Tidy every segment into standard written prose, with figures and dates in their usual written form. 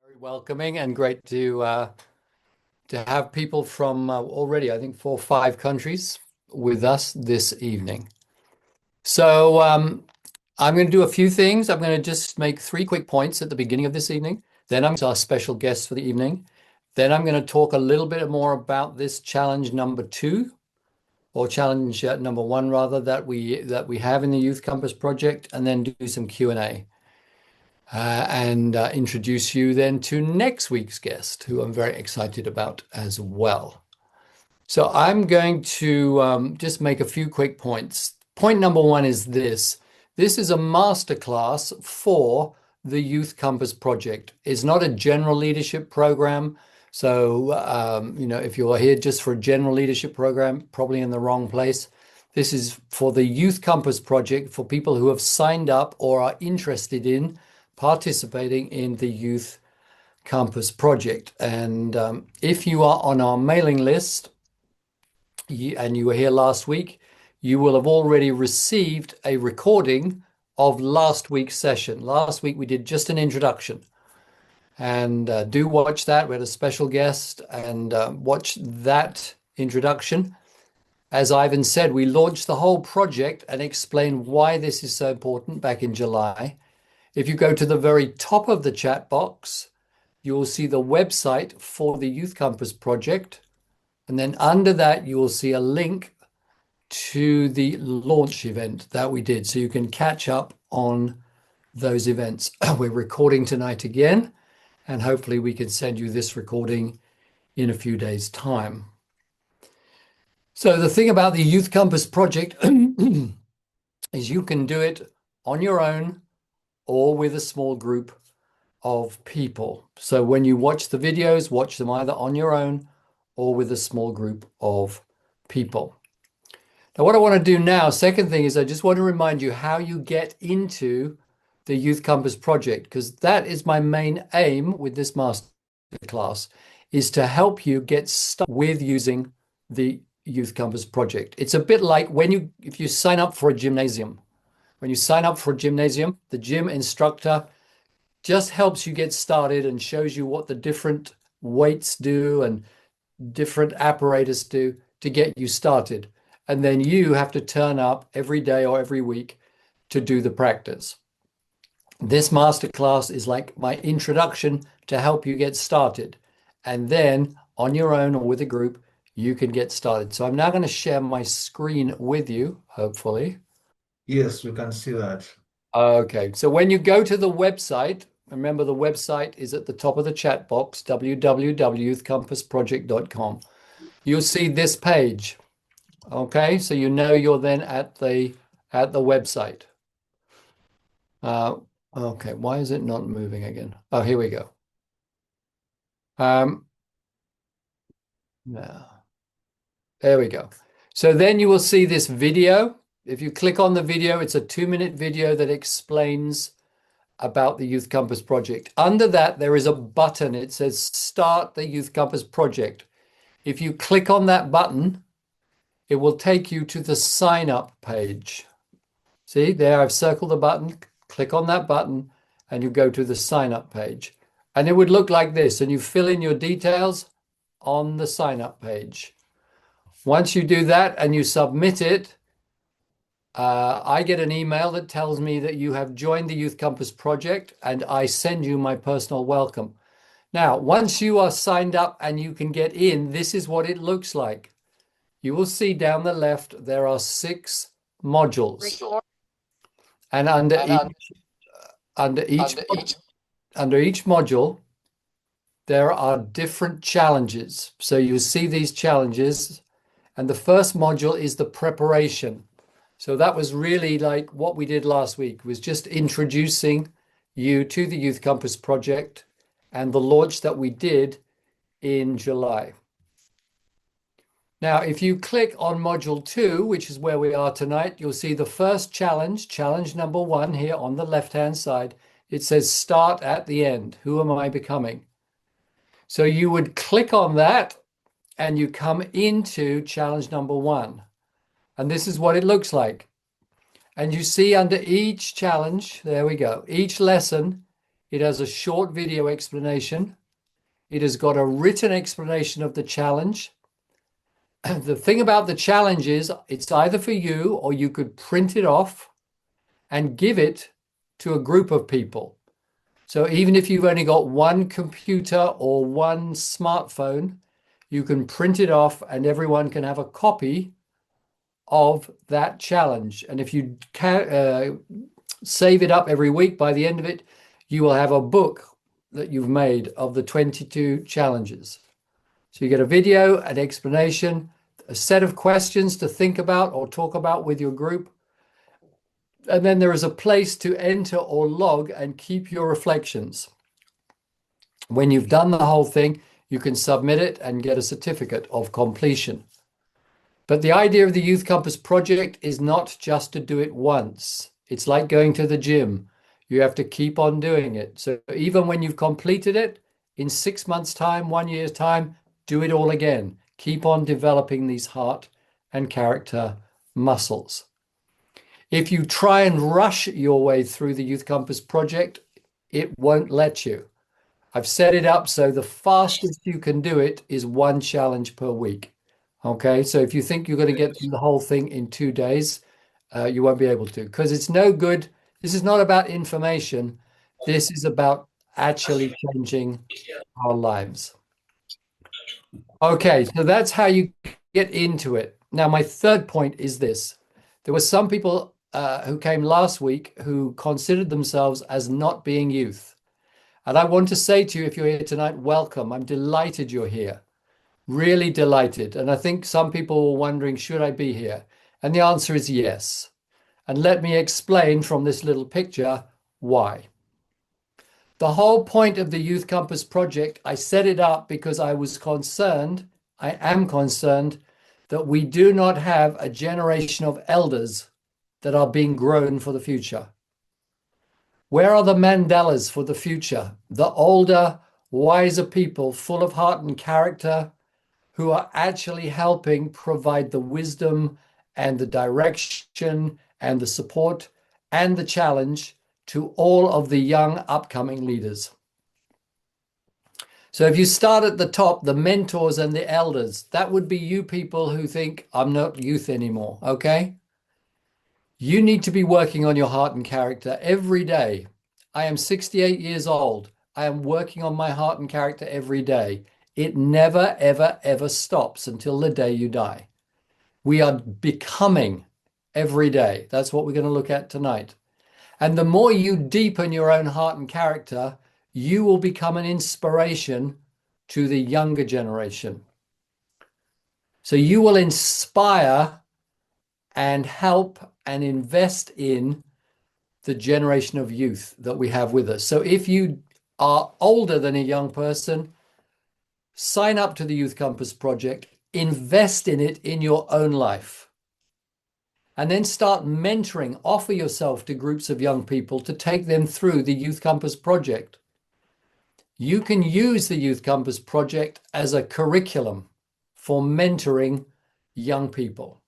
Very welcoming and great to have people from already, I think, 4 or 5 countries with us this evening. So I'm going to do a few things. I'm going to just make 3 quick points at the beginning of this evening. Then I'm our special guest for the evening. Then I'm going to talk a little bit more about this challenge number 2, or challenge number 1 rather, that we have in the Youth Compass Project, and then do some Q&A. And introduce you then to next week's guest, who I'm very excited about as well. So I'm going to just make a few quick points. Point number 1 is this. This is a masterclass for the Youth Compass Project. It's not a general leadership program. So, if you're here just for a general leadership program, probably in the wrong place. This is for the Youth Compass Project, for people who have signed up or are interested in participating in the Youth Compass Project. And if you are on our mailing list and you were here last week, you will have already received a recording of last week's session. Last week we did just an introduction. And do watch that. We had a special guest, and watch that introduction. As Ivan said, we launched the whole project and explained why this is so important back in July. If you go to the very top of the chat box, you will see the website for the Youth Compass Project. And then under that, you will see a link to the launch event that we did. So you can catch up on those events. We're recording tonight again, and hopefully we can send you this recording in a few days' time. So the thing about the Youth Compass Project is you can do it on your own or with a small group of people. So when you watch the videos, watch them either on your own or with a small group of people. Now, what I want to do now, second thing, is I just want to remind you how you get into the Youth Compass Project, because that is my main aim with this masterclass, is to help you get started with using the Youth Compass Project. It's a bit like if you sign up for a gymnasium. When you sign up for a gymnasium, the gym instructor just helps you get started and shows you what the different weights do and different apparatus do to get you started. And then you have to turn up every day or every week to do the practice. This masterclass is like my introduction to help you get started. And then on your own or with a group, you can get started. So I'm now going to share my screen with you, hopefully. Yes, we can see that. Okay, so when you go to the website, remember the website is at the top of the chat box, www.youthcompassproject.com. You'll see this page. Okay, so you know you're then at the website. Okay, why is it not moving again? Oh, here we go. Now, there we go. So then you will see this video. If you click on the video, it's a 2-minute video that explains about the Youth Compass Project. Under that, there is a button. It says Start the Youth Compass Project. If you click on that button, it will take you to the sign up page. See, there I've circled the button. Click on that button and you go to the sign up page. And it would look like this, and you fill in your details on the sign up page. Once you do that and you submit it, I get an email that tells me that you have joined the Youth Compass Project, and I send you my personal welcome. Now, once you are signed up and you can get in, this is what it looks like. You will see down the left, there are 6 modules. And under each module, there are different challenges. So you see these challenges, and the first module is the preparation. So that was really like what we did last week, was just introducing you to the Youth Compass Project and the launch that we did in July. Now, if you click on module 2, which is where we are tonight, you'll see the first challenge, challenge number 1 here on the left-hand side. It says start at the end. Who am I becoming? So you would click on that and you come into challenge number 1. And this is what it looks like. And you see under each challenge, there we go, each lesson It has a short video explanation. It has got a written explanation of the challenge. The thing about the challenge is it's either for you or you could print it off and give it to a group of people. So even if you've only got one computer or one smartphone, you can print it off and everyone can have a copy of that challenge. And if you can, save it up every week, by the end of it, you will have a book that you've made of the 22 challenges. So you get a video, an explanation, a set of questions to think about or talk about with your group. And then there is a place to enter or log and keep your reflections. When you've done the whole thing, you can submit it and get a certificate of completion. But the idea of the Youth Compass Project is not just to do it once. It's like going to the gym. You have to keep on doing it. So even when you've completed it, in 6 months' time, 1 year's time, do it all again. Keep on developing these heart and character muscles. If you try and rush your way through the Youth Compass Project, it won't let you. I've set it up so the fastest you can do it is 1 challenge per week. Okay, so if you think you're going to get through the whole thing in 2 days, you won't be able to, because it's no good. This is not about information. This is about actually changing our lives. Okay, so that's how you get into it. Now, my third point is this. There were some people who came last week who considered themselves as not being youth. And I want to say to you, if you're here tonight, welcome. I'm delighted you're here. Really delighted. And I think some people were wondering, should I be here? And the answer is yes. And let me explain from this little picture why. The whole point of the Youth Compass Project, I set it up because I was concerned, I am concerned, that we do not have a generation of elders that are being grown for the future. Where are the Mandelas for the future? The older, wiser people full of heart and character who are actually helping provide the wisdom and the direction and the support and the challenge to all of the young upcoming leaders. So if you start at the top, the mentors and the elders, that would be you people who think, I'm not youth anymore, okay? You need to be working on your heart and character every day. I am 68 years old. I am working on my heart and character every day. It never, ever, ever stops until the day you die. We are becoming every day. That's what we're going to look at tonight. And the more you deepen your own heart and character, you will become an inspiration to the younger generation. So you will inspire and help and invest in the generation of youth that we have with us. So if you are older than a young person, sign up to the Youth Compass Project, invest in it in your own life. And then start mentoring, offer yourself to groups of young people to take them through the Youth Compass Project. You can use the Youth Compass Project as a curriculum for mentoring young people.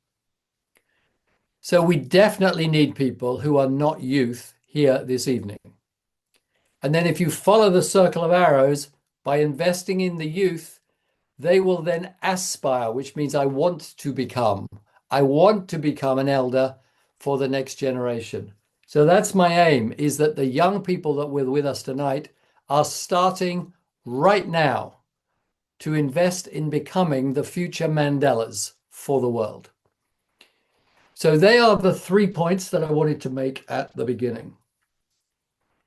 So we definitely need people who are not youth here this evening. And then if you follow the circle of arrows, by investing in the youth, they will then aspire, which means I want to become an elder for the next generation. So that's my aim, is that the young people that were with us tonight are starting right now to invest in becoming the future Mandelas for the world. So they are the 3 points that I wanted to make at the beginning.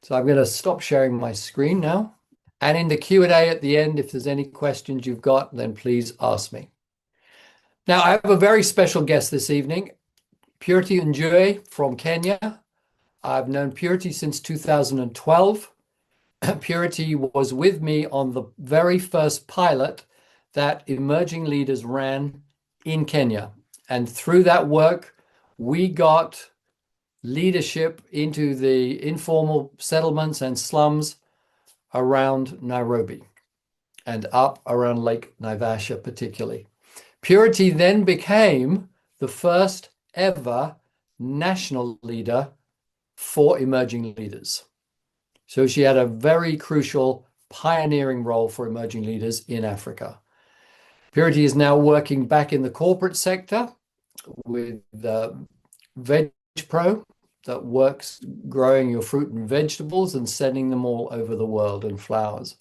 So I'm going to stop sharing my screen now. And in the Q&A at the end, if there's any questions you've got, then please ask me. Now, I have a very special guest this evening, Purity Njue from Kenya. I've known Purity since 2012. Purity was with me on the very first pilot that Emerging Leaders ran in Kenya. And through that work, we got leadership into the informal settlements and slums around Nairobi and up around Lake Naivasha particularly. Purity then became the first ever national leader for Emerging Leaders. So she had a very crucial pioneering role for emerging leaders in Africa. Purity is now working back in the corporate sector with VegPro that works growing your fruit and vegetables and sending them all over the world and flowers.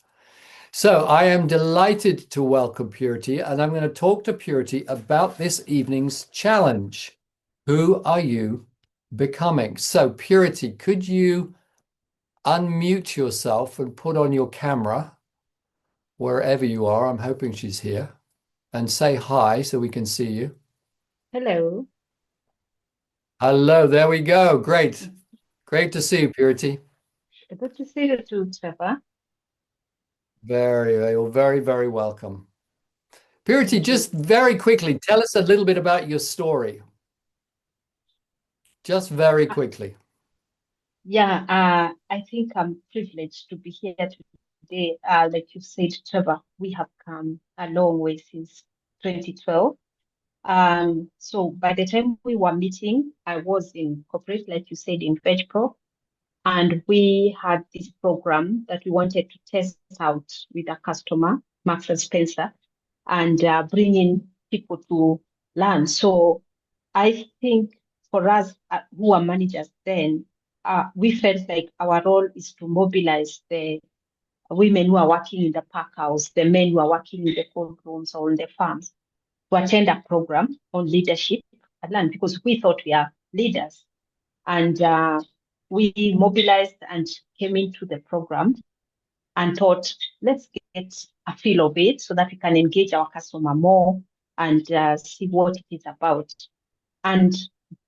So I am delighted to welcome Purity, and I'm going to talk to Purity about this evening's challenge. Who are you becoming? So Purity, could you unmute yourself and put on your camera wherever you are? I'm hoping she's here. And say hi so we can see you. Hello. Hello, there we go. Great. Great to see you, Purity. Good to see you too, Trevor. You're very, very welcome. Purity, Thank you. just very quickly, tell us a little bit about your story. Just very quickly. I think I'm privileged to be here today. Like you said, Trevor, we have come a long way since 2012. So by the time we were meeting, I was in corporate, like you said, in VegPro, and we had this program that we wanted to test out with a customer, Marks and Spencer, and bring in people to learn. So I think for us who are managers then, we felt like our role is to mobilize the women who are working in the pack house, the men who are working in the cold rooms or on the farms, to attend a program on leadership and learn, because we thought we are leaders. And we mobilized and came into the program and thought, let's get a feel of it so that we can engage our customer more and see what it is about. And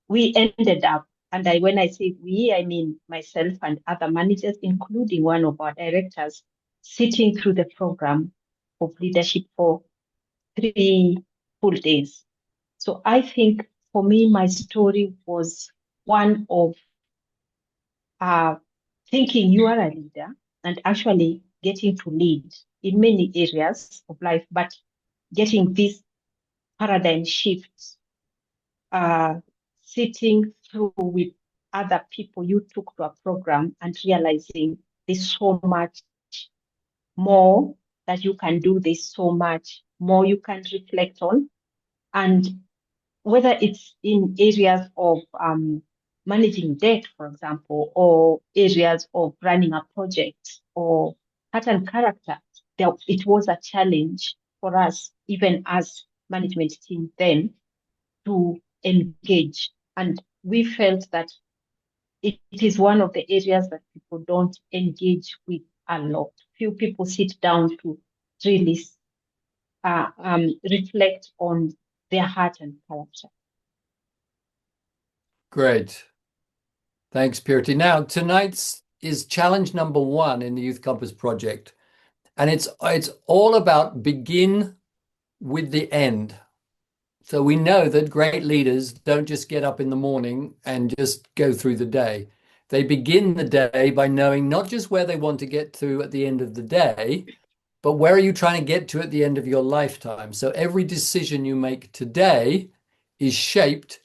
we ended up, and when I say we, I mean myself and other managers, including one of our directors, sitting through the program of leadership for 3 full days. So I think for me, my story was one of thinking you are a leader and actually getting to lead in many areas of life, but getting this paradigm shift, sitting through with other people you took to a program and realizing there's so much more that you can do, there's so much more you can reflect on. And whether it's in areas of managing debt, for example, or areas of running a project or pattern character, it was a challenge for us, even as management team then, to engage. And we felt that it is one of the areas that people don't engage with a lot. Few people sit down to really reflect on their heart and character. Great. Thanks, Purity. Now, tonight's is challenge number 1 in the Youth Compass Project. And it's all about begin with the end. So we know that great leaders don't just get up in the morning and just go through the day. They begin the day by knowing not just where they want to get to at the end of the day, but where are you trying to get to at the end of your lifetime? So every decision you make today is shaped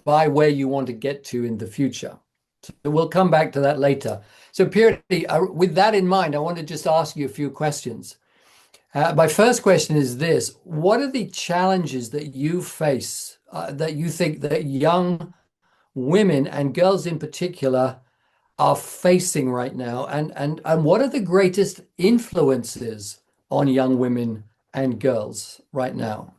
by where you want to get to in the future. So we'll come back to that later. So Purity, with that in mind, I want to just ask you a few questions. My first question is this: what are the challenges that you face that you think that young women and girls in particular are facing right now? And what are the greatest influences on young women and girls right now?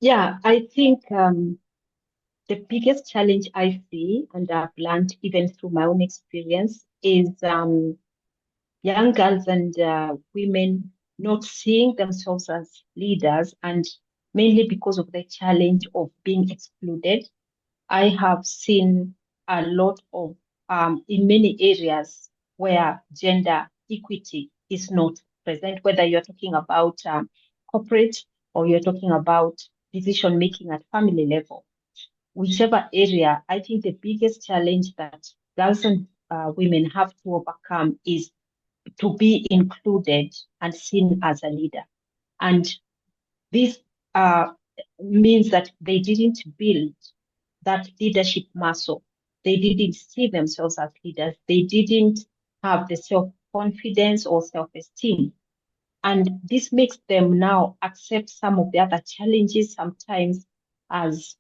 Yeah, I think the biggest challenge I see, and I've learned even through my own experience, is young girls and women not seeing themselves as leaders, and mainly because of the challenge of being excluded. I have seen a lot of, in many areas where gender equity is not present, whether you're talking about corporate or you're talking about decision making at family level. Whichever area, I think the biggest challenge that girls and women have to overcome is to be included and seen as a leader. And this means that they didn't build that leadership muscle. they didn't see themselves as leaders. They didn't have the self-confidence or self-esteem. And this makes them now accept some of the other challenges sometimes as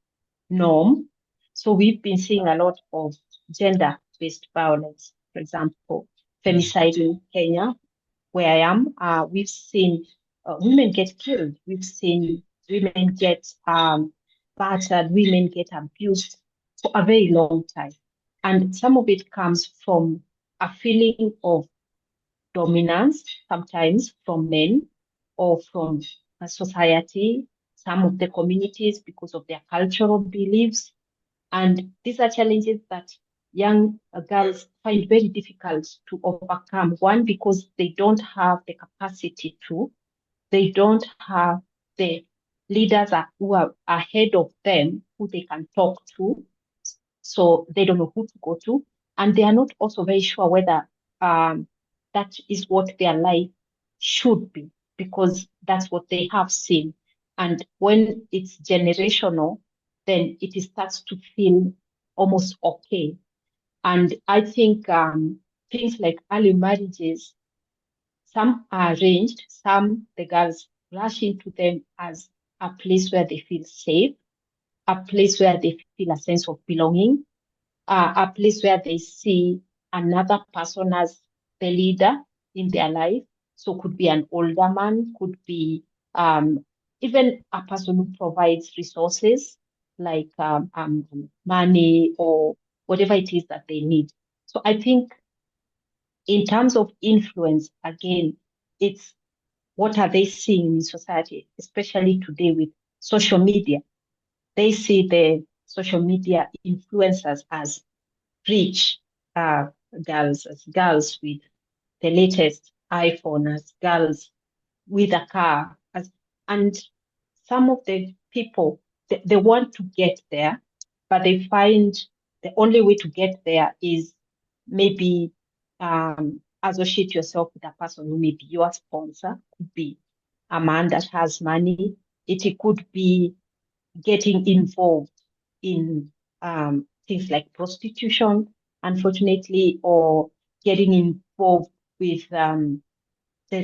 norm. So we've been seeing a lot of gender-based violence, for example, femicide in Kenya, where I am. We've seen women get killed. We've seen women get battered, women get abused for a very long time. And some of it comes from a feeling of dominance, sometimes from men or from society, some of the communities because of their cultural beliefs. And these are challenges that young girls find very difficult to overcome. One, because they don't have the capacity to, they don't have the leaders who are ahead of them who they can talk to. So they don't know who to go to. And they are not also very sure whether that is what their life should be, because that's what they have seen. And when it's generational, then it starts to feel almost okay. And I think things like early marriages, some are arranged, some the girls rush into them as a place where they feel safe, a place where they feel a sense of belonging, a place where they see another person as the leader in their life. So could be an older man, could be even a person who provides resources like money or whatever it is that they need. So I think in terms of influence, again, it's what are they seeing in society, especially today with social media. They see the social media influencers as rich girls, as girls with the latest iPhone, as girls with a car, and some of the people they want to get there, but they find the only way to get there is maybe associate yourself with a person who may be your sponsor, could be a man that has money. It could be getting involved in things like prostitution, unfortunately, or getting involved with the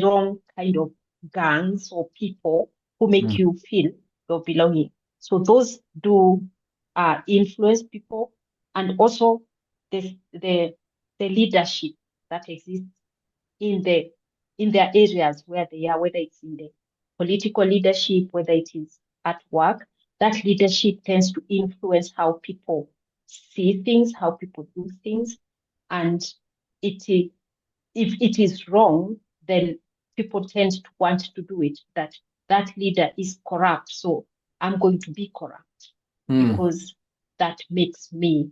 wrong kind of gangs or people who make you feel your belonging. So those do influence people, and also the leadership that exists in their areas where they are, whether it's in the political leadership, whether it is at work. That leadership tends to influence how people see things, how people do things, and if it is wrong, then people tend to want to do it. That leader is corrupt, so I'm going to be corrupt because that makes me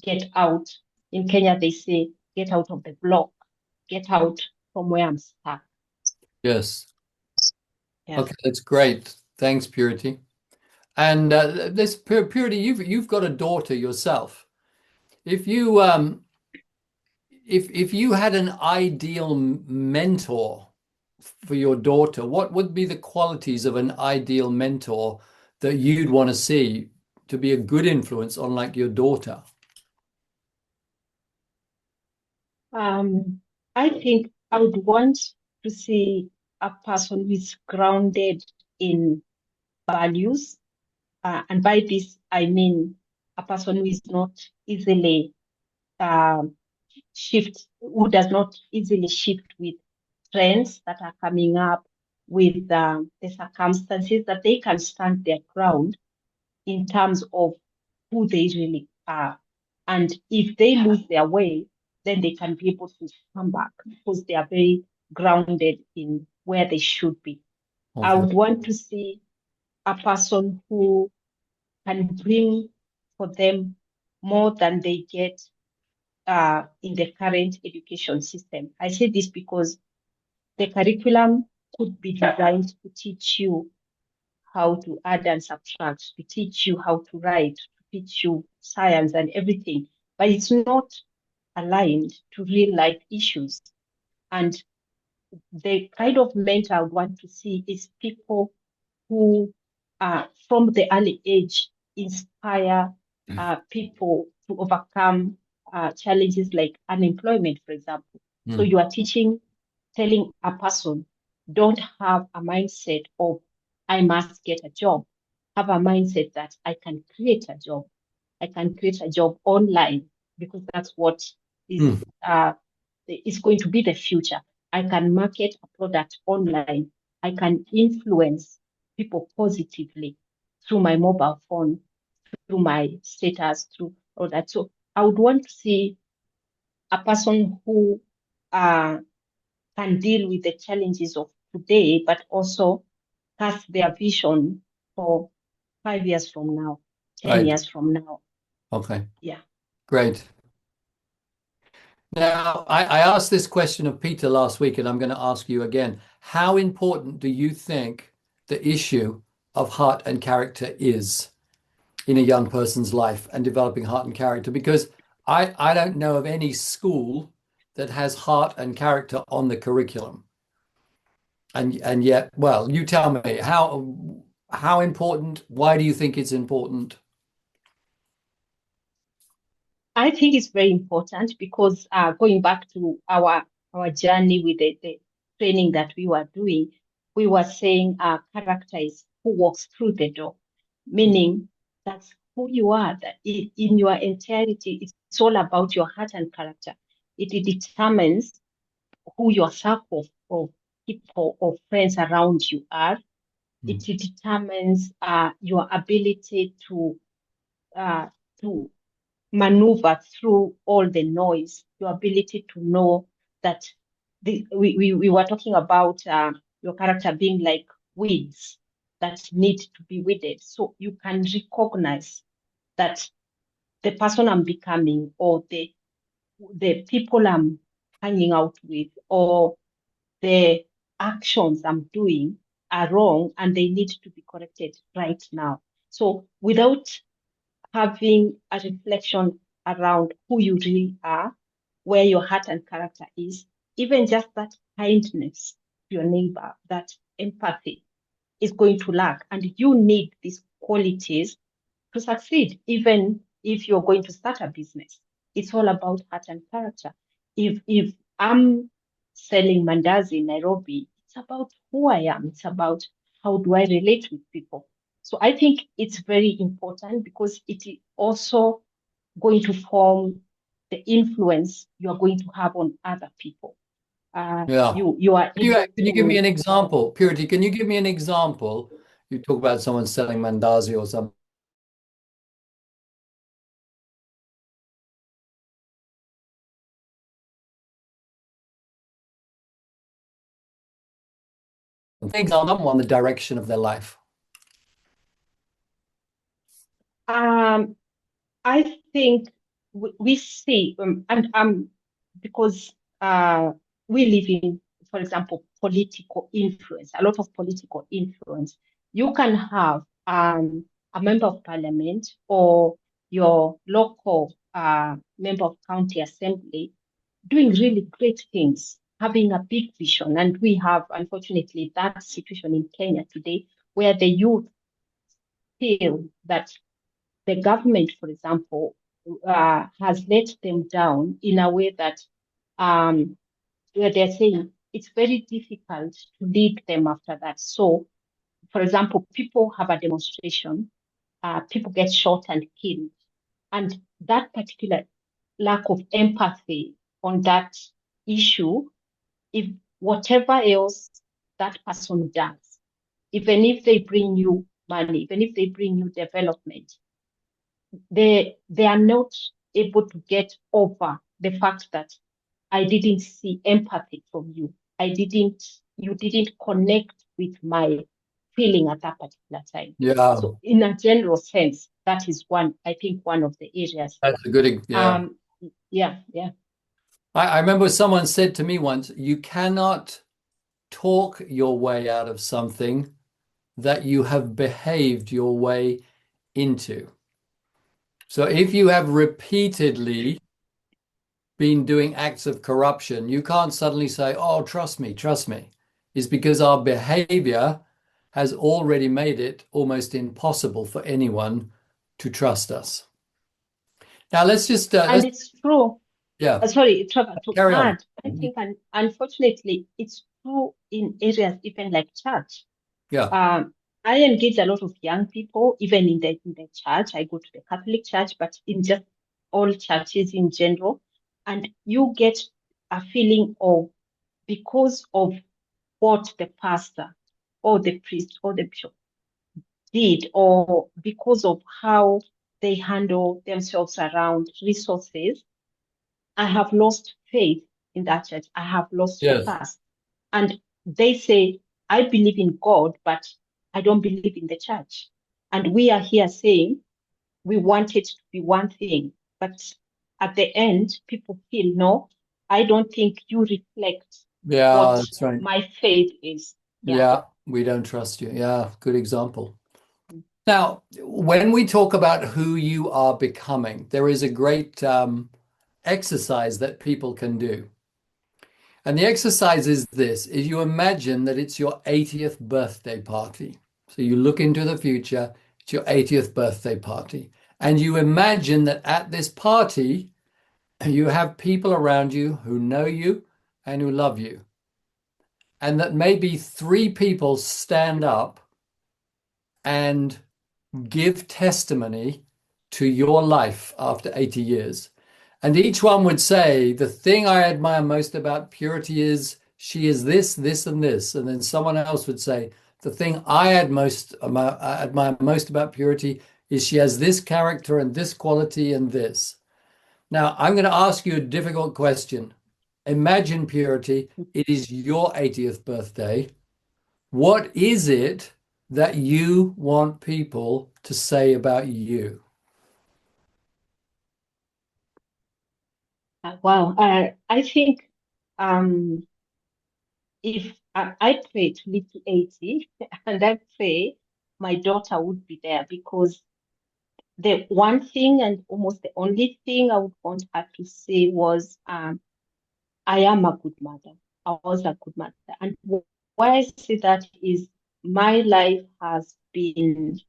get out. In Kenya, they say, get out of the block, get out from where I'm stuck. Yes. Yes. Okay, that's great. Thanks, Purity. And this Purity, you've got a daughter yourself. If you if you had an ideal mentor for your daughter, what would be the qualities of an ideal mentor that you'd want to see to be a good influence on like your daughter? I think I would want to see a person who is grounded in values. And by this, I mean a person who is not easily who does not easily shift with trends that are coming up, with the circumstances, that they can stand their ground in terms of who they really are. And if they lose their way, then they can be able to come back because they are very grounded in where they should be. Okay. I would want to see a person who can bring for them more than they get in the current education system. I say this because the curriculum could be designed to teach you how to add and subtract, to teach you how to write, to teach you science and everything, but it's not aligned to real life issues. And the kind of mentor I would want to see is people who, from the early age, inspire people to overcome challenges like unemployment, for example. So you are telling a person, don't have a mindset of, I must get a job. Have a mindset that I can create a job. I can create a job online because that's what is going to be the future. I can market a product online. I can influence people positively through my mobile phone, through my status, through all that. So I would want to see a person who can deal with the challenges of today, but also cast their vision for 5 years from now, 10 Right. years from now. Okay. Yeah. Great. Now, I asked this question of Peter last week, and I'm going to ask you again. How important do you think the issue of heart and character is in a young person's life and developing heart and character? Because I don't know of any school that has heart and character on the curriculum. And yet, well, you tell me, how important, why do you think it's important? I think it's very important because going back to our journey with the training that we were doing, we were saying character is who walks through the door, meaning that's who you are. That in your entirety, it's all about your heart and character. It determines who your circle of people or friends around you are. It determines your ability uh, to maneuver through all the noise, your ability to know that we were talking about your character being like weeds that need to be weeded. So you can recognize that the person I'm becoming or the people I'm hanging out with or the actions I'm doing are wrong and they need to be corrected right now. So without having a reflection around who you really are, where your heart and character is, even just that kindness to your neighbor, that empathy is going to lack. And you need these qualities to succeed, even if you're going to start a business. It's all about heart and character. If I'm selling mandazi in Nairobi, it's about who I am. It's about how do I relate with people. So I think it's very important because it is also going to form the influence you are going to have on other people. Yeah. You are able Can you give me to. an example? Purity, can you give me an example? You talk about someone selling mandazi or something. Things on the direction of their life. I think we see, and because we live in, for example, political influence, a lot of political influence. You can have a member of parliament or your local member of county assembly doing really great things, having a big vision. And we have, unfortunately, that situation in Kenya today where the youth feel that the government, for example, has let them down in a way that where they're saying it's very difficult to lead them after that. So, for example, people have a demonstration, people get shot and killed, and that particular lack of empathy on that issue, if whatever else that person does, even if they bring you money, even if they bring you development, they are not able to get over the fact that I didn't see empathy from you. You didn't connect with my feeling at that particular time. Yeah, So in a general sense, that is I think one of the areas. that's a good, yeah. Yeah. I remember someone said to me once, you cannot talk your way out of something that you have behaved your way into. So if you have repeatedly been doing acts of corruption, you can't suddenly say, oh, trust me, trust me. It's because our behavior has already made it almost impossible for anyone to trust us. Now let's just And it's true. yeah, Sorry, Trevor, to carry on. add, I think, unfortunately, it's true in areas even like church. Yeah. I engage a lot of young people, even in the church. I go to the Catholic church, but in just all churches in general. And you get a feeling of, because of what the pastor or the priest or the bishop did, or because of how they handle themselves around resources, I have lost faith in that church. I have lost Yes. trust. And they say, I believe in God, but I don't believe in the church. And we are here saying we want it to be one thing. But at the end, people feel, no, I don't think you reflect Yeah, what that's right. my faith is. Yeah. Yeah, we don't trust you. Yeah, good example. Now, when we talk about who you are becoming, there is a great exercise that people can do. And the exercise is this, is you imagine that it's your 80th birthday party. So you look into the future, it's your 80th birthday party. And you imagine that at this party, you have people around you who know you and who love you. And that maybe three people stand up and give testimony to your life after 80 years. And each one would say, the thing I admire most about Purity is she is this, this, and this. And then someone else would say, the thing I admire most about Purity is she has this character and this quality and this. Now, I'm going to ask you a difficult question. Imagine, Purity, it is your 80th birthday. What is it that you want people to say about you? Wow. I think um, if I pray to live to 80, and I pray my daughter would be there, because the one thing and almost the only thing I would want her to say was, I am a good mother. I was a good mother. And why I say that is my life has been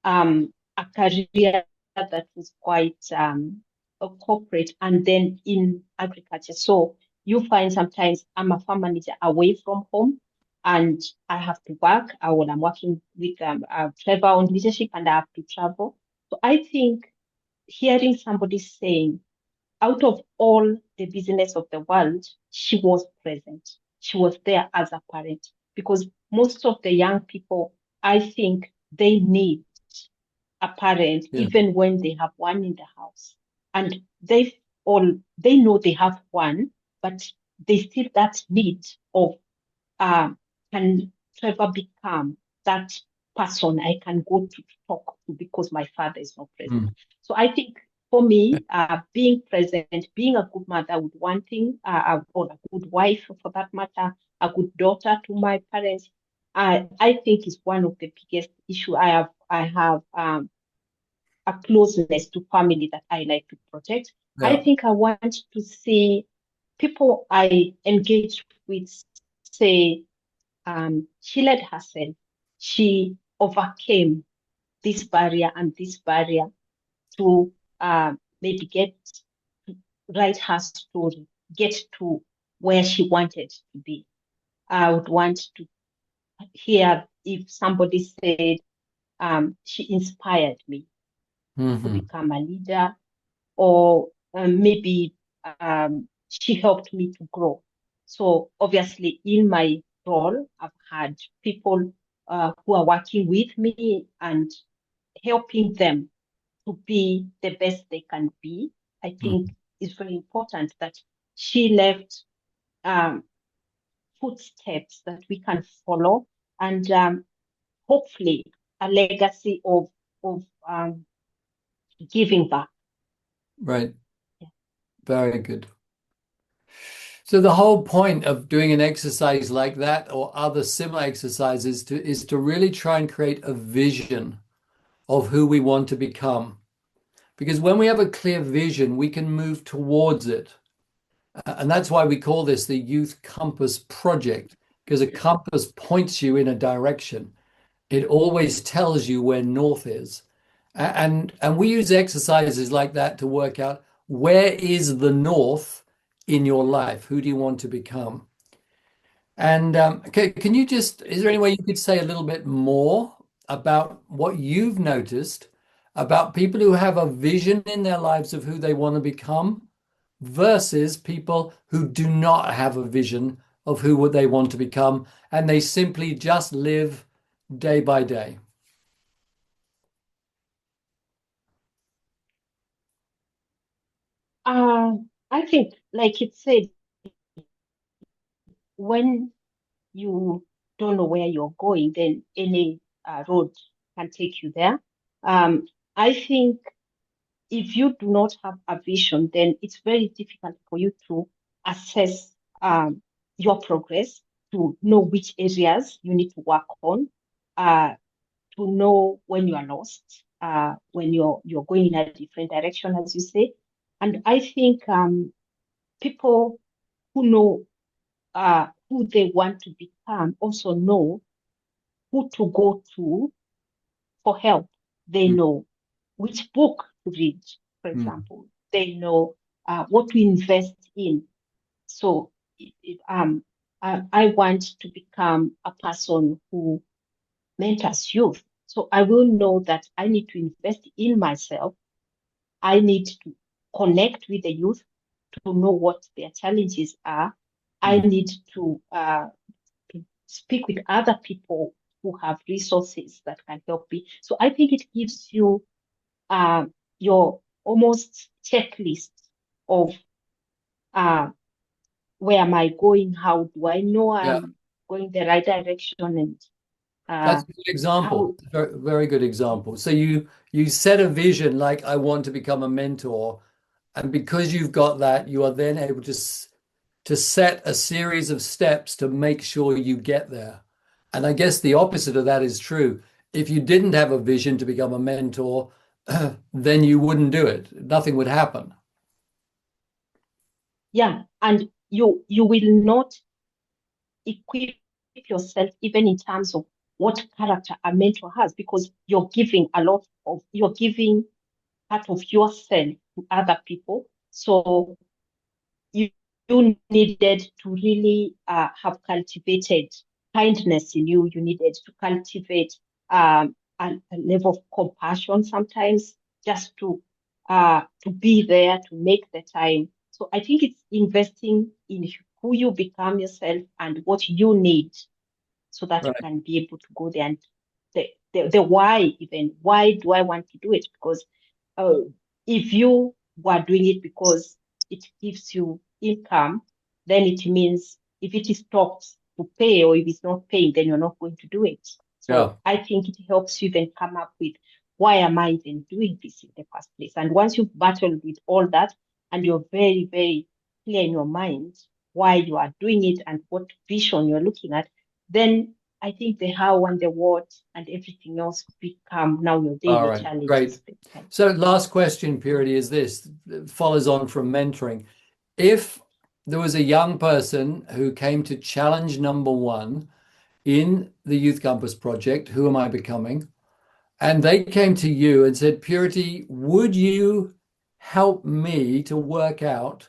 a career that was quite a corporate and then in agriculture. So you find sometimes I'm a farm manager away from home and I have to work. I'm working with Trevor on leadership and I have to travel. So I think hearing somebody saying, out of all the business of the world, she was present. She was there as a parent, because most of the young people, I think they need a parent Yeah. even when they have one in the house. And they know they have one, but they feel that need of can Trevor become that person I can go to talk to because my father is not present. Mm. So I think for me, being present, being a good mother with one thing, or a good wife for that matter, a good daughter to my parents, I think is one of the biggest issue I have. I have a closeness to family that I like to protect. I Yeah. think I want to see people I engage with say, she led herself. She overcame this barrier and this barrier to maybe get to write her story, get to where she wanted to be. I would want to hear if somebody said, she inspired me to Hmm. become a leader, or maybe she helped me to grow. So obviously, in my role, I've had people who are working with me and helping them to be the best they can be. I think it's very important that she left um, footsteps that we can follow, and hopefully a legacy of giving back. Right. Yeah. Very good. So the whole point of doing an exercise like that or other similar exercises is to really try and create a vision of who we want to become. Because when we have a clear vision, we can move towards it. And that's why we call this the Youth Compass Project, because a compass points you in a direction. It always tells you where north is. And we use exercises like that to work out where is the north in your life? Who do you want to become? And can you just, is there any way you could say a little bit more about what you've noticed about people who have a vision in their lives of who they want to become versus people who do not have a vision of who they want to become and they simply just live day by day? I think, like it said, when you don't know where you're going, then any road can take you there. I think if you do not have a vision, then it's very difficult for you to assess your progress, to know which areas you need to work on, uh, to know when you are lost, when you're going in a different direction, as you say. And I think people who know who they want to become also know who to go to for help. They Mm, know which book to read, for mm. example. They know what to invest in. So I want to become a person who mentors youth. So I will know that I need to invest in myself. I need to connect with the youth to know what their challenges are. I Mm. need to speak with other people who have resources that can help me. So I think it gives you your almost checklist of uh, where am I going? How do I know Yeah, I'm going the right direction? And that's uh, a good example. how, Very, very good example. So you set a vision like I want to become a mentor, and because you've got that, you are then able to set a series of steps to make sure you get there. And I guess the opposite of that is true. If you didn't have a vision to become a mentor, then you wouldn't do it. Nothing would happen. yeah, and you will not equip yourself even in terms of what character a mentor has, because you're giving part of yourself to other people. So you, you needed to really have cultivated kindness in you. You needed to cultivate a level of compassion sometimes, just to be there, to make the time. So I think it's investing in who you become yourself and what you need so that you Right. can be able to go there. And the why, even why do I want to do it? Because uh, if you were doing it because it gives you income, then it means if it stops to pay or if it's not paying, then you're not going to do it. Yeah. So I think it helps you then come up with, why am I even doing this in the first place? And once you've battled with all that and you're very, very clear in your mind why you are doing it and what vision you're looking at, then I think the how and the what and everything else become now your All daily right. Great. challenges. So last question, Purity, is this, follows on from mentoring. If there was a young person who came to challenge number one in the Youth Compass Project, who am I becoming? And they came to you and said, Purity, would you help me to work out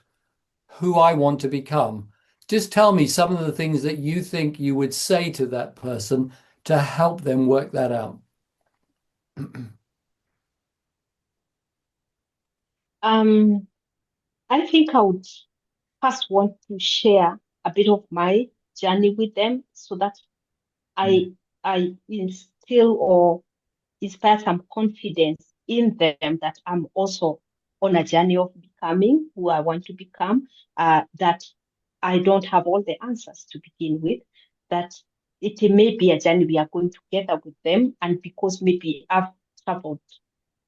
who I want to become? Just tell me some of the things that you think you would say to that person to help them work that out. Um, I think I would first want to share a bit of my journey with them so that Mm, I instill or inspire some confidence in them that I'm also on a journey of becoming who I want to become, that I don't have all the answers to begin with, that it may be a journey we are going together with them. And because maybe I've traveled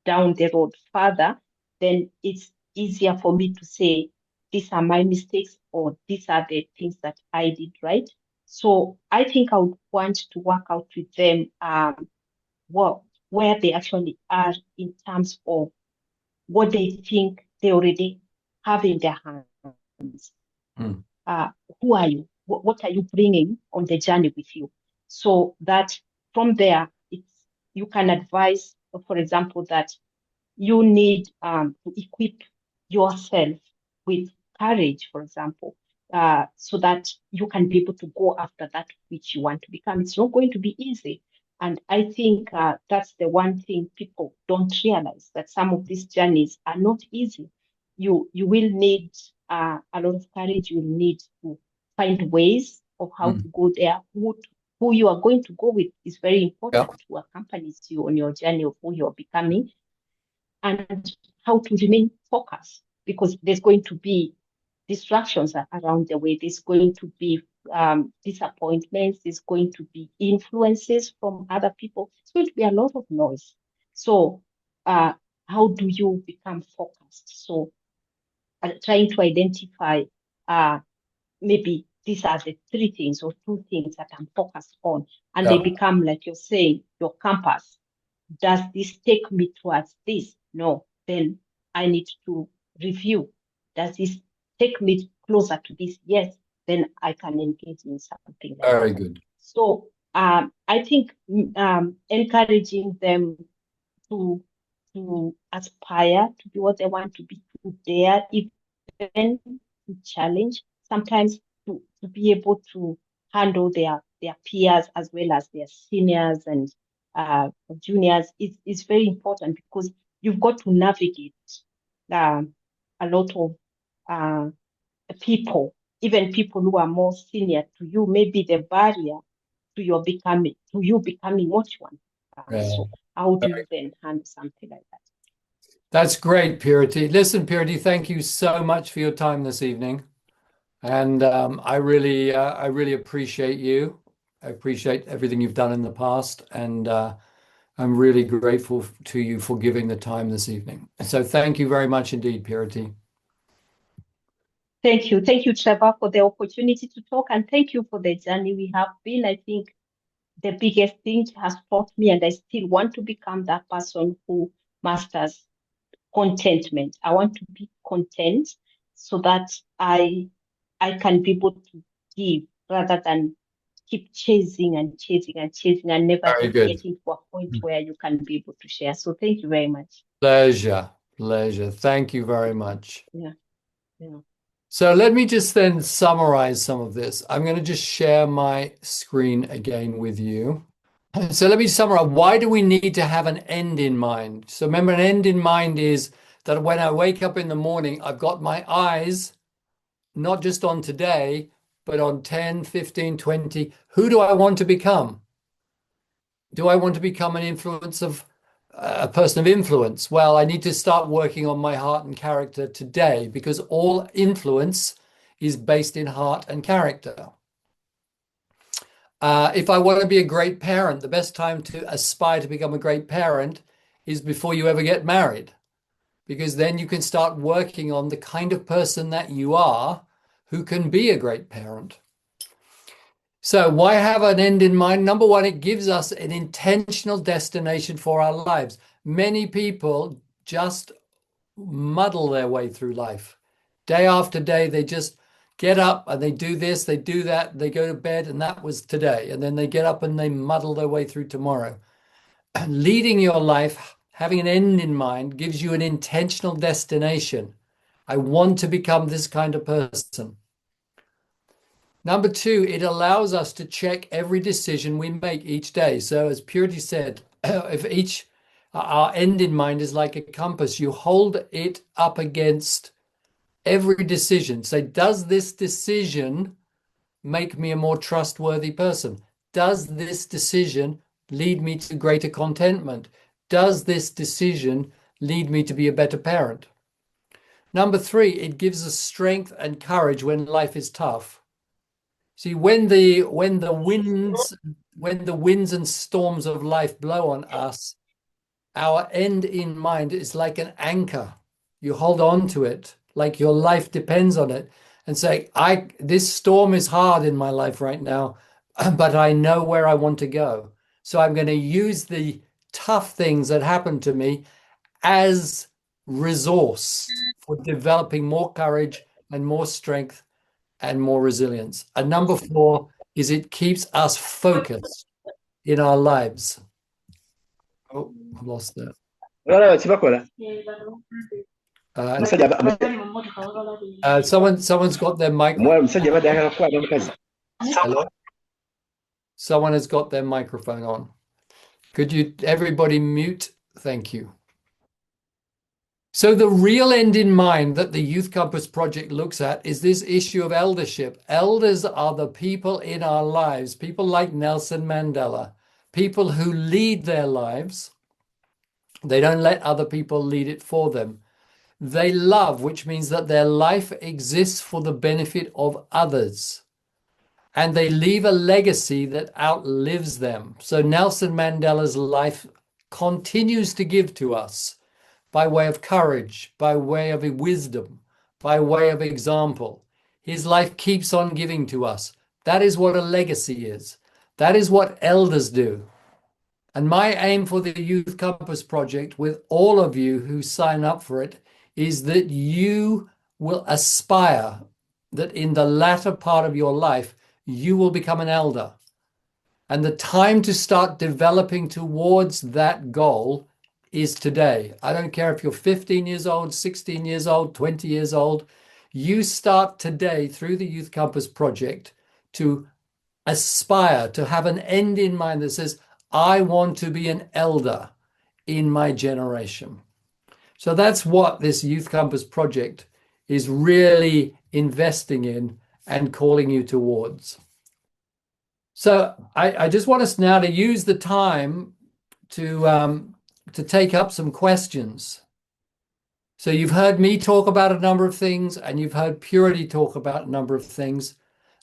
down the road further, then it's easier for me to say, these are my mistakes or these are the things that I did right. So I think I would want to work out with them what where they actually are in terms of what they think they already have in their hands. mm, Uh, who are you? What are you bringing on the journey with you? So that from there, it's you can advise for example, that you need to equip yourself with courage, for example, so that you can be able to go after that which you want to become. It's not going to be easy. And I think that's the one thing people don't realize, that some of these journeys are not easy. You will need a lot of courage. You will need to find ways of how to go there. Who you are going to go with is very important, who accompanies you on your journey of who you're becoming, and how to remain focused, because there's going to be distractions around the way. There's going to be disappointments. There's going to be influences from other people. It's going to be a lot of noise. So how do you become focused? So trying to identify maybe these are the three things or two things that I'm focused on, and they become, like you're saying, your compass. Does this take me towards this? No. Then I need to review. Does this take me closer to this? Yes. Then I can engage in something like Very that. good. So I think encouraging them to aspire to be what they want to be, to dare, even to challenge, sometimes to be able to handle their peers as well as their seniors and juniors is very important, because you've got to navigate a lot of people, even people who are more senior to you, maybe the barrier to you becoming what you want. So how do you then handle something like that? That's great, Purity. Listen, Purity, thank you so much for your time this evening. And I really appreciate you. I appreciate everything you've done in the past. And I'm really grateful to you for giving the time this evening. So thank you very much indeed, Purity. Thank you. Thank you, Trevor, for the opportunity to talk. And thank you for the journey we have been. I think the biggest thing has taught me, and I still want to become that person who masters contentment. I want to be content so that I can be able to give rather than keep chasing and chasing and chasing and never Very good. getting to a point where you can be able to share. So thank you very much. Pleasure. Thank you very much. Yeah. So let me just then summarize some of this. I'm going to just share my screen again with you. So let me summarize. Why do we need to have an end in mind? So remember, an end in mind is that when I wake up in the morning, I've got my eyes not just on today, but on 10, 15, 20. Who do I want to become? Do I want to become a person of influence? Well, I need to start working on my heart and character today, because all influence is based in heart and character. If I want to be a great parent, the best time to aspire to become a great parent is before you ever get married, because then you can start working on the kind of person that you are who can be a great parent. So why have an end in mind? Number one, it gives us an intentional destination for our lives. Many people just muddle their way through life. Day after day, they just get up and they do this, they do that, they go to bed, and that was today. And then they get up and they muddle their way through tomorrow. Leading your life, having an end in mind, gives you an intentional destination. I want to become this kind of person. Number two, it allows us to check every decision we make each day. So as Purity said, if our end in mind is like a compass, you hold it up against every decision. Say, does this decision make me a more trustworthy person? Does this decision lead me to greater contentment? Does this decision lead me to be a better parent? Number three, it gives us strength and courage when life is tough. See, when the winds and storms of life blow on us, our end in mind is like an anchor. You hold on to it like your life depends on it, and say, this storm is hard in my life right now, but I know where I want to go. So I'm going to use the tough things that happen to me as resource for developing more courage and more strength and more resilience. And number four is it keeps us focused in our lives. Oh, I've lost that. Baba kibakola. Uh, Omusajja someone's got their mic. omusajja abadde ayagala kukwata omukazi. Hello? Someone has got their microphone on. Could you everybody mute? Thank you. So the real end in mind that the Youth Compass Project looks at is this issue of eldership. Elders are the people in our lives, people like Nelson Mandela, people who lead their lives. They don't let other people lead it for them. They love, which means that their life exists for the benefit of others. And they leave a legacy that outlives them. So Nelson Mandela's life continues to give to us by way of courage, by way of wisdom, by way of example. His life keeps on giving to us. That is what a legacy is. That is what elders do. And my aim for the Youth Compass Project with all of you who sign up for it is that you will aspire that in the latter part of your life, you will become an elder. And the time to start developing towards that goal is today. I don't care if you're 15 years old, 16 years old, 20 years old. You start today through the Youth Compass Project to aspire to have an end in mind that says, I want to be an elder in my generation. So that's what this Youth Compass Project is really investing in and calling you towards. So I just want us now to use the time to take up some questions. So you've heard me talk about a number of things, and you've heard Purity talk about a number of things.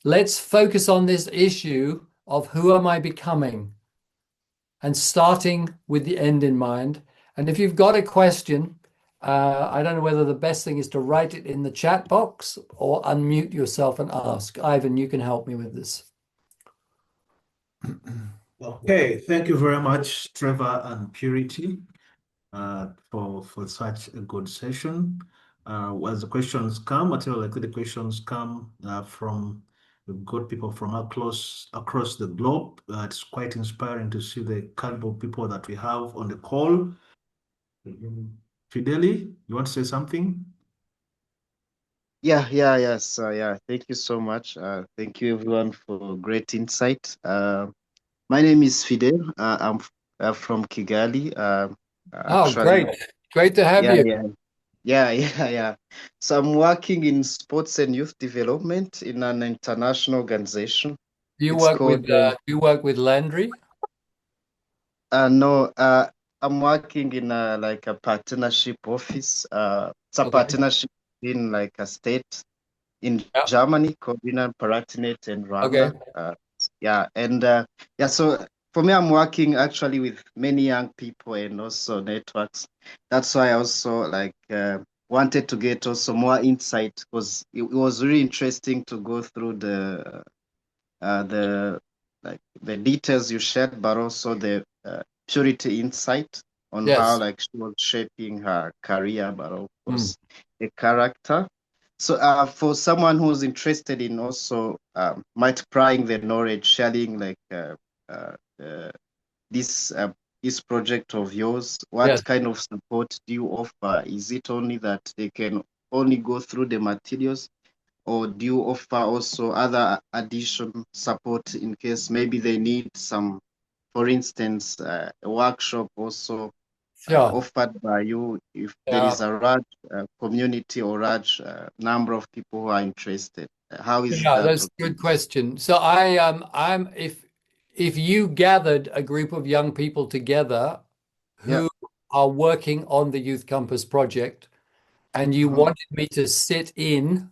Let's focus on this issue of who am I becoming, and starting with the end in mind. And if you've got a question, I don't know whether the best thing is to write it in the chat box or unmute yourself and ask. Ivan, you can help me with this. Okay, thank you very much, Trevor and Purity, for such a good session. As the questions come, I tell you, like the questions come from we've got people from across the globe. It's quite inspiring to see the caliber of people that we have on the call. Fideli, you want to say something? Yes. Thank you so much. Thank you everyone for great insight. My name is Fidel. I'm from Kigali. Oh, great. Great to have you. Yeah. So I'm working in sports and youth development in an international organization. Do you It's work called, with Landry? No, I'm working in like a partnership office. It's a Okay. partnership in like a state in Yeah. Germany called Palatinate and Rwanda. Okay. So for me, I'm working actually with many young people and also networks. That's why I also like wanted to get also more insight, because it was really interesting to go through the the details you shared, but also the Purity insight on how Yes. like she was shaping her career, but of course the character. So for someone who's interested in also multiplying the knowledge, sharing like uh, this this project of yours, what Yes. kind of support do you offer? Is it only that they can only go through the materials, or do you offer also other additional support in case maybe they need some, for instance, a workshop also Sure. offered by you if there Yeah. is a large community or large number of people who are interested? How is Yeah, that? that's a good question. So I'm if you gathered a group of young people together Yeah, who are working on the Youth Compass project, and you wanted me to sit in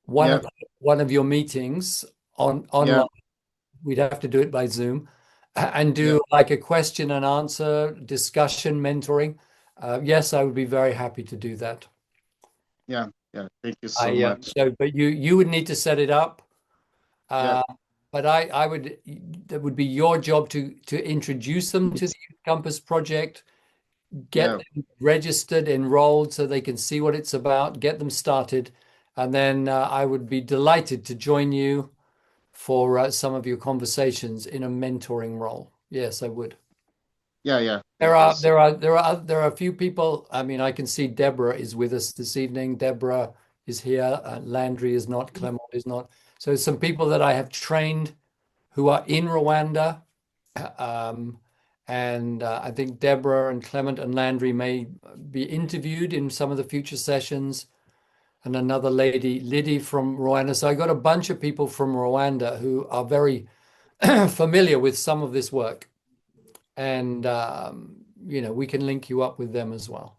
one yeah, of your meetings yeah, online, we'd have to do it by Zoom, and yeah, do like a question and answer discussion, mentoring. Yes, I would be very happy to do that. yeah. Thank you so much. But you would need to set it up. Yeah, But I would, that would be your job to introduce them to the Youth Compass project, get yeah, them registered, enrolled, so they can see what it's about, get them started, and then I would be delighted to join you for some of your conversations in a mentoring role. Yes, I would. Yeah. There are a few people. I mean, I can see Deborah is with us this evening. Deborah is here. Landry is not. Clement is not. So some people that I have trained who are in Rwanda. And I think Deborah and Clement and Landry may be interviewed in some of the future sessions. And another lady, Liddy from Rwanda. So I got a bunch of people from Rwanda who are very familiar with some of this work. And, we can link you up with them as well.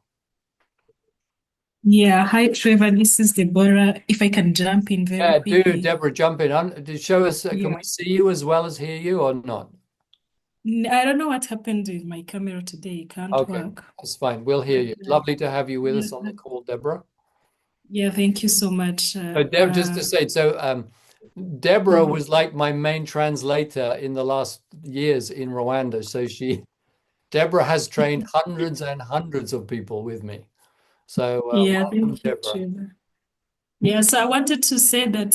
Yeah, hi Trevor, this is Deborah. If I can jump in very quickly. Deborah, jump in. To show us, can Yeah. we see you as well as hear you or not? I don't know what happened with my camera today. It can't Okay, work. that's fine. We'll hear you. Lovely to have you with us on the call, Deborah. Yeah, thank you so much. So just to say, Deborah was like my main translator in the last years in Rwanda. So Deborah has trained hundreds and hundreds of people with me. So yeah, welcome, thank you, Deborah. Trevor. Yeah, so I wanted to say that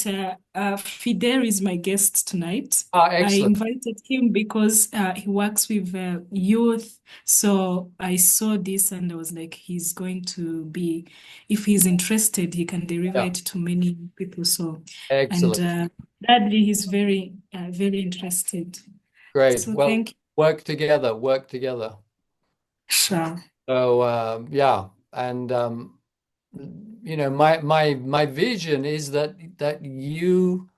Fidel is my guest tonight. I Excellent. invited him because he works with youth. So I saw this and I was like, he's going to be, if he's interested, he can deliver it to many people. So, Excellent. And Dudley, he's very, very interested. Great. So Well, thank you. work together. Sure. So and my vision is that you,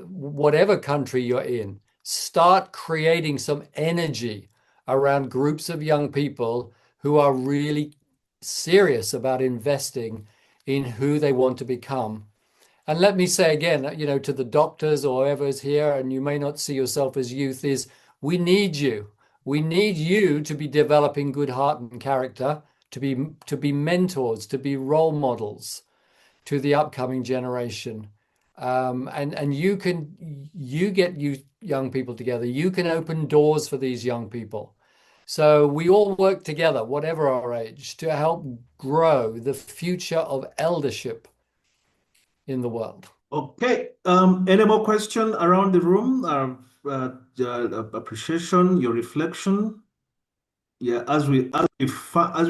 whatever country you're in, start creating some energy around groups of young people who are really serious about investing in who they want to become. And let me say again, to the doctors or whoever's here, and you may not see yourself as youth, is we need you. We need you to be developing good heart and character, to be mentors, to be role models to the upcoming generation. And you get young people together. You can open doors for these young people. So we all work together, whatever our age, to help grow the future of eldership in the world. Okay. Any more question around the room? Appreciation, your reflection. Yeah, as we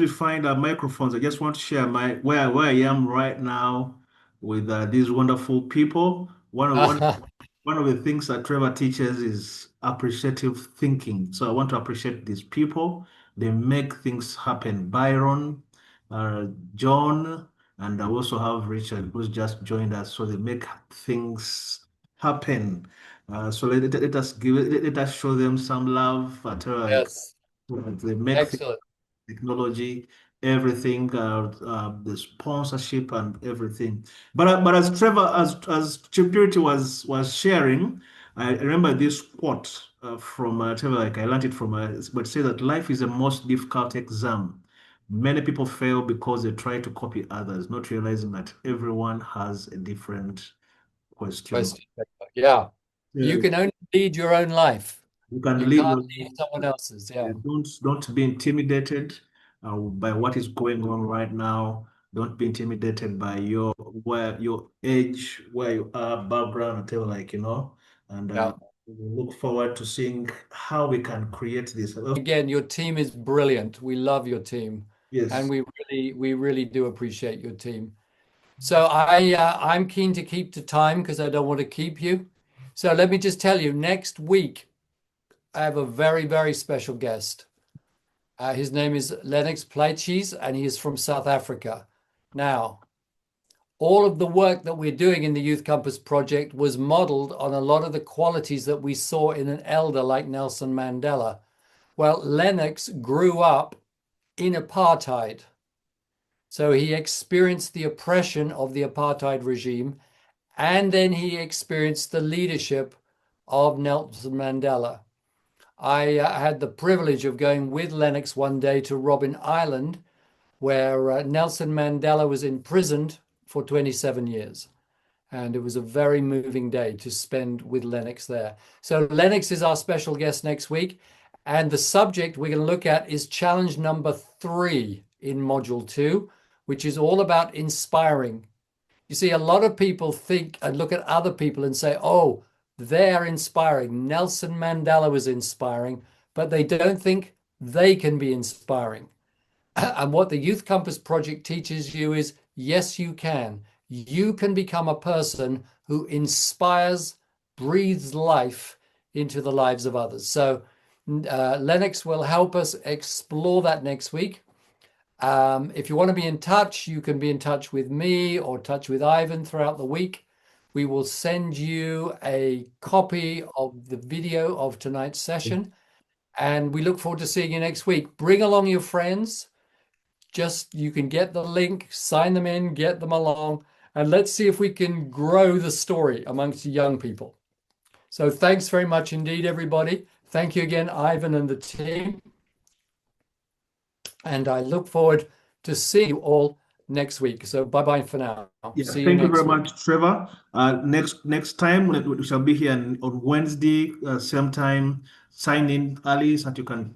find our microphones, I just want to share where I am right now with these wonderful people. One of the things that Trevor teaches is appreciative thinking. So I want to appreciate these people. They make things happen. Byron, John, and I also have Richard, who's just joined us. So they make things happen. So let us show them some love. Yes. They make Excellent. Technology, everything, the sponsorship and everything. But as Trevor, as Security was sharing, I remember this quote from Trevor, like I learned it from, but say that life is the most difficult exam. Many people fail because they try to copy others, not realizing that everyone has a different question. Yeah. You can only lead your own life. You can You lead can't lead someone else's. Yeah. Don't be intimidated by what is going on right now. Don't be intimidated by your age, where you are, background, whatever, And we look forward to seeing how we can create this. Again, your team is brilliant. We love your team. Yes. And we really do appreciate your team. So I'm keen to keep to time because I don't want to keep you. So let me just tell you, next week, I have a very, very special guest. His name is Lennox Pleitjes, and he is from South Africa. Now, all of the work that we're doing in the Youth Compass Project was modeled on a lot of the qualities that we saw in an elder like Nelson Mandela. Well, Lennox grew up in apartheid. So he experienced the oppression of the apartheid regime, and then he experienced the leadership of Nelson Mandela. I had the privilege of going with Lennox one day to Robben Island, where Nelson Mandela was imprisoned for 27 years. And it was a very moving day to spend with Lennox there. So Lennox is our special guest next week. And the subject we're going to look at is challenge number 3 in module 2, which is all about inspiring. You see, a lot of people think and look at other people and say, oh, they're inspiring. Nelson Mandela was inspiring, but they don't think they can be inspiring. And what the Youth Compass Project teaches you is, yes, you can. You can become a person who inspires, breathes life into the lives of others. So Lennox will help us explore that next week. If you want to be in touch, you can be in touch with me or touch with Ivan throughout the week. We will send you a copy of the video of tonight's session, and we look forward to seeing you next week. Bring along your friends. Just, you can get the link, sign them in, get them along, and let's see if we can grow the story amongst young people. So thanks very much indeed, everybody. Thank you again, Ivan and the team. And I look forward to seeing you all next week. So bye-bye for now. Yeah, See you thank you next very week. much, Trevor. Next time we shall be here on Wednesday, same time. Sign in early so that you can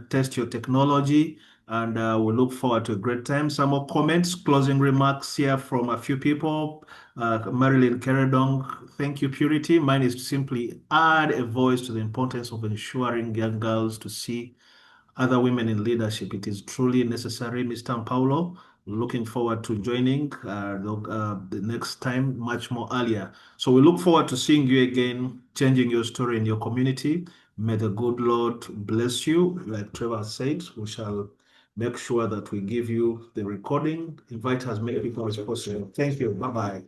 test your technology, and we look forward to a great time. Some more comments, closing remarks here from a few people. Marilyn Keredong, thank you, Purity. Mine is to simply add a voice to the importance of ensuring young girls to see other women in leadership. It is truly necessary. Mr. Paulo, looking forward to joining the next time much more earlier. So we look forward to seeing you again, changing your story in your community. May the good Lord bless you. Like Trevor said, we shall make sure that we give you the recording, invite as many people as possible. Thank you. Bye-bye.